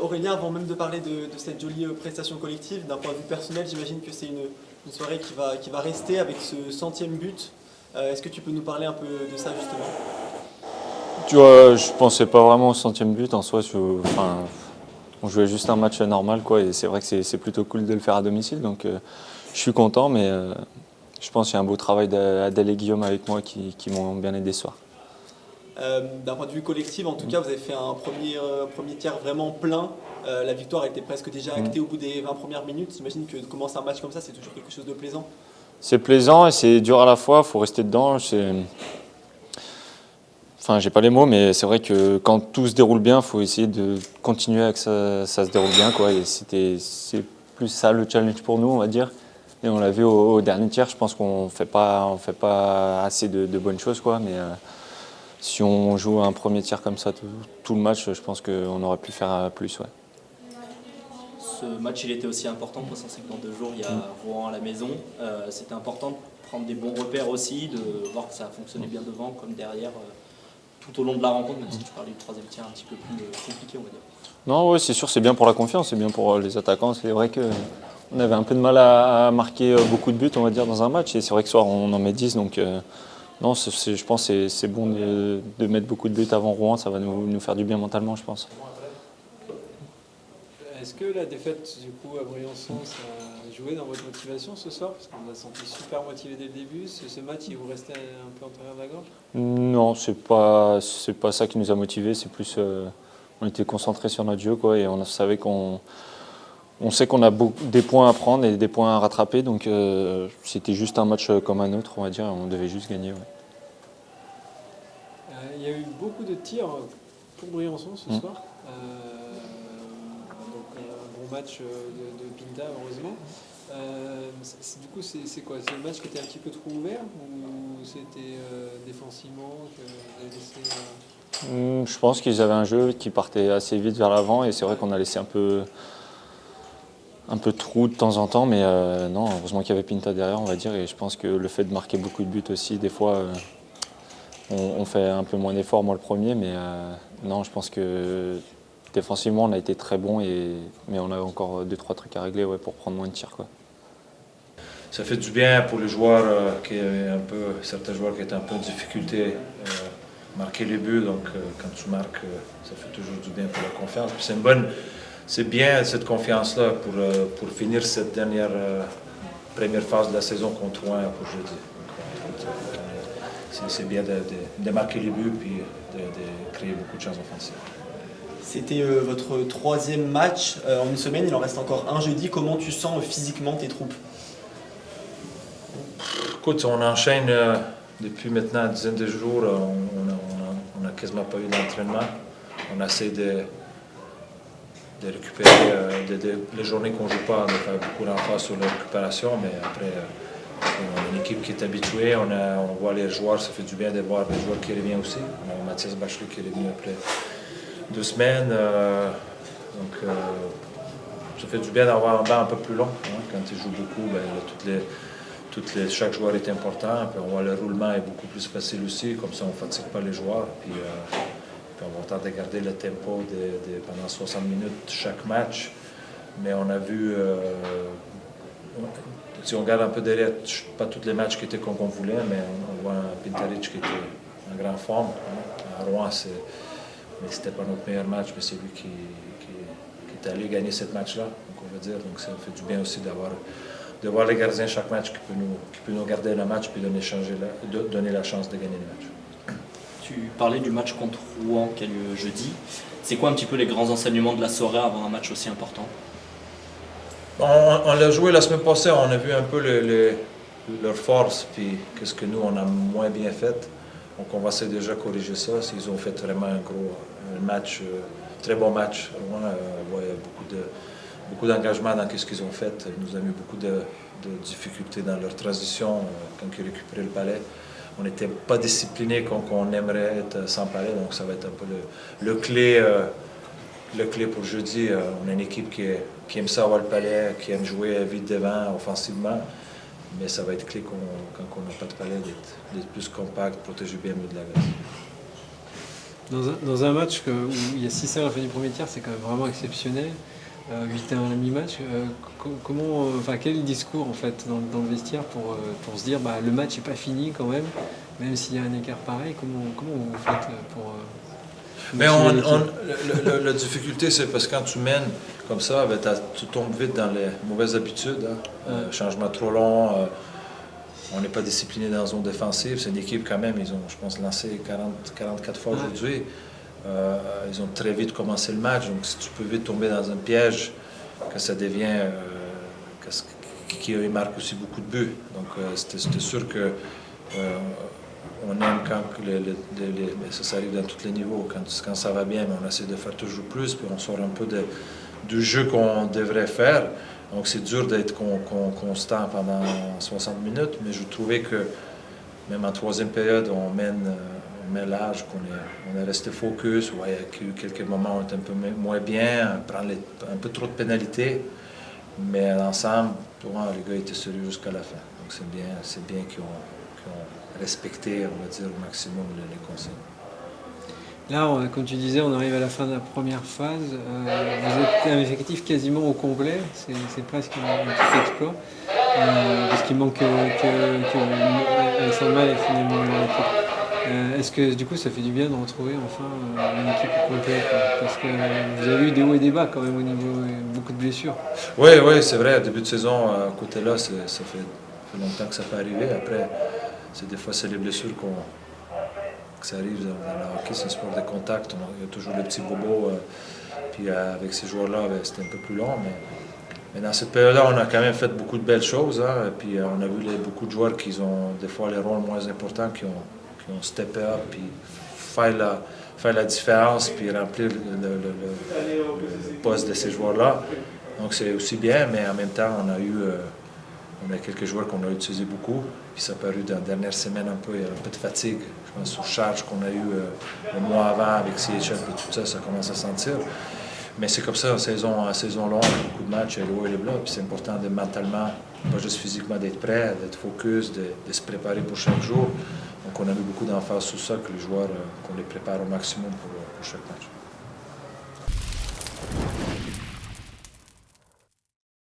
Aurélien, avant même de parler de cette jolie prestation collective, d'un point de vue personnel, j'imagine que c'est une soirée qui va rester avec ce centième but. Est-ce que tu peux nous parler un peu de ça justement? Tu vois, je pensais pas vraiment au centième but en soi. On jouait juste un match normal, quoi. Et c'est vrai que c'est plutôt cool de le faire à domicile, donc je suis content. Mais je pense qu'il y a un beau travail d'Adèle et Guillaume avec moi qui m'ont bien aidé ce soir. D'un point de vue collectif, en tout cas, vous avez fait un premier tiers vraiment plein. La victoire était presque déjà actée au bout des 20 premières minutes. J'imagine que de commencer un match comme ça, c'est toujours quelque chose de plaisant. C'est plaisant et c'est dur à la fois. Faut rester dedans. Enfin, j'ai pas les mots, mais c'est vrai que quand tout se déroule bien, faut essayer de continuer à que ça se déroule bien, quoi. Et c'est plus ça le challenge pour nous, on va dire. Et on l'a vu au dernier tiers. Je pense qu'on fait pas assez de bonnes choses, quoi. Mais si on joue un premier tiers comme ça tout le match, je pense qu'on aurait pu faire plus, ouais. Ce match, il était aussi important parce qu'on sait que dans 2 jours, il y a Rouen à la maison. C'était important de prendre des bons repères aussi, de voir que ça a fonctionné bien devant comme derrière tout au long de la rencontre, même si tu parlais du troisième tiers un petit peu plus compliqué, on va dire. Non, ouais, c'est sûr, c'est bien pour la confiance, c'est bien pour les attaquants. C'est vrai qu'on avait un peu de mal à marquer beaucoup de buts, on va dire, dans un match. Et c'est vrai que ce soir, on en met 10. Donc, non, je pense que c'est bon de mettre beaucoup de buts avant Rouen. Ça va nous faire du bien mentalement, je pense. Est-ce que la défaite du coup à Briançon, ça a joué dans votre motivation ce soir? Parce qu'on vous a senti super motivé dès le début. Ce match, il vous restait un peu en travers de la gorge? Non, c'est pas ça qui nous a motivés. C'est plus, on était concentrés sur notre jeu, quoi, et on savait on sait qu'on a des points à prendre et des points à rattraper. Donc, c'était juste un match comme un autre, on va dire. Et on devait juste gagner. Ouais. Il y a eu beaucoup de tirs pour Briançon ce soir. Donc un bon match de Pinta, heureusement. Du coup, c'est quoi? C'est le match qui était un petit peu trop ouvert ou c'était défensivement que vous avez laissé Je pense qu'ils avaient un jeu qui partait assez vite vers l'avant et c'est vrai qu'on a laissé un peu trou de temps en temps, mais non, heureusement qu'il y avait Pinta derrière, on va dire, et je pense que le fait de marquer beaucoup de buts aussi, des fois, on fait un peu moins d'efforts, moi le premier, mais non, je pense que défensivement, on a été très bon, mais on a encore 2-3 trucs à régler, ouais, pour prendre moins de tirs, quoi. Ça fait du bien pour les joueurs, certains joueurs qui étaient un peu en difficulté, marquer les buts. Donc quand tu marques, ça fait toujours du bien pour la confiance. Puis c'est bien cette confiance-là pour finir cette première phase de la saison contre Rouen pour jeudi. C'est bien de marquer les buts puis de créer beaucoup de chances offensives. C'était votre troisième match en une semaine, il en reste encore un jeudi. Comment tu sens physiquement tes troupes? Écoute, on enchaîne depuis maintenant une dizaine de jours. On n'a quasiment pas eu d'entraînement. On essaie de récupérer les journées qu'on ne joue pas, de faire beaucoup d'emphase sur la récupération. Mais après, on a une équipe qui est habituée. On voit les joueurs, ça fait du bien de voir les joueurs qui reviennent aussi. On a Mathias Bachelet qui est revenu après 2 semaines. Ça fait du bien d'avoir un banc un peu plus long. Hein. Quand tu joues beaucoup, chaque joueur est important, puis le roulement est beaucoup plus facile aussi, comme ça on ne fatigue pas les joueurs, puis on va tenter de garder le tempo pendant 60 minutes chaque match. Mais on a vu, si on regarde un peu derrière, pas tous les matchs qui étaient comme on voulait, mais on voit un Pintaric qui était en grande forme. Hein. À Rouen, mais c'était pas notre meilleur match, mais c'est lui qui est allé gagner ce match-là, donc on va dire. Donc ça fait du bien aussi de voir les gardiens chaque match qui peut nous garder le match puis donner la chance de gagner le match. Tu parlais du match contre Rouen qui a lieu jeudi. C'est quoi un petit peu les grands enseignements de la soirée avant un match aussi important? On l'a joué la semaine passée, on a vu un peu leurs forces puis qu'est-ce que nous on a moins bien fait. Donc on va essayer déjà de corriger ça. Ils ont fait vraiment un match, très bon match. Rouen, beaucoup d'engagement dans ce qu'ils ont fait. Ils nous ont mis beaucoup de difficultés dans leur transition quand ils récupéraient le palais. On n'était pas disciplinés comme on aimerait être sans palais, donc ça va être un peu le clé pour jeudi. On a une équipe qui aime ça avoir le palais, qui aime jouer vite devant, offensivement, mais ça va être clé quand on n'a pas de palais d'être plus compact, protéger bien mieux de la glace. Dans un match où il y a 6-1 à la fin du premier tiers, c'est quand même vraiment exceptionnel. 8-1 à la mi-match. Quel est le discours en fait dans le vestiaire pour se dire le match n'est pas fini quand même s'il y a un écart pareil. Comment vous faites pour Mais motiver l'équipe? la difficulté, c'est parce que quand tu mènes comme ça, tu tombes vite dans les mauvaises habitudes. Changement trop long, on n'est pas discipliné dans la zone défensive. C'est une équipe quand même, ils ont, je pense, lancé 44 fois aujourd'hui. Ils ont très vite commencé le match, donc si tu peux vite tomber dans un piège, que ça devient... qui marque aussi beaucoup de buts. Donc c'était sûr que... on aime quand ça arrive dans tous les niveaux, quand ça va bien, mais on essaie de faire toujours plus, puis on sort un peu du jeu qu'on devrait faire. Donc c'est dur d'être constant pendant 60 minutes, mais je trouvais que même en troisième période, on mène large, on est resté focus. Ouais, il y a eu quelques moments où on était un peu moins bien, on prend un peu trop de pénalités, mais l'ensemble, les gars étaient sérieux jusqu'à la fin. Donc c'est bien qu'ils ont respecté, on va dire, au maximum les consignes. Là, comme tu disais, on arrive à la fin de la première phase. Vous êtes un effectif quasiment au complet. C'est presque un petit exploit. Parce qu'il manque que Alexandre Mal est finalement dans l'équipe. Est-ce que du coup, ça fait du bien de retrouver enfin une équipe complète? Parce que vous avez eu des hauts et des bas quand même au niveau beaucoup de blessures. Oui, c'est vrai. Début de saison, à côté là, ça fait longtemps que ça peut arriver. Après, des fois, c'est les blessures que ça arrive dans le hockey, c'est un sport de contact. Il y a toujours les petits bobos. Puis avec ces joueurs-là, c'était un peu plus long. Mais dans cette période-là, on a quand même fait beaucoup de belles choses. Puis on a vu beaucoup de joueurs qui ont des fois les rôles moins importants, qui ont step up, puis faire la différence, puis remplir le poste de ces joueurs-là. Donc c'est aussi bien, mais en même temps, on a quelques joueurs qu'on a utilisés beaucoup, puis ça a paru dans la dernière semaine un peu de fatigue. Je pense sur charge qu'on a eu le mois avant avec CHL et tout ça, ça commence à sentir. Mais c'est comme ça, en saison longue, beaucoup de matchs, il y a les hauts et les bas, puis c'est important de mentalement, pas juste physiquement, d'être prêt, d'être focus, de se préparer pour chaque jour. Donc on a mis beaucoup d'emphase sur ça, que les joueurs, qu'on les prépare au maximum pour chaque match.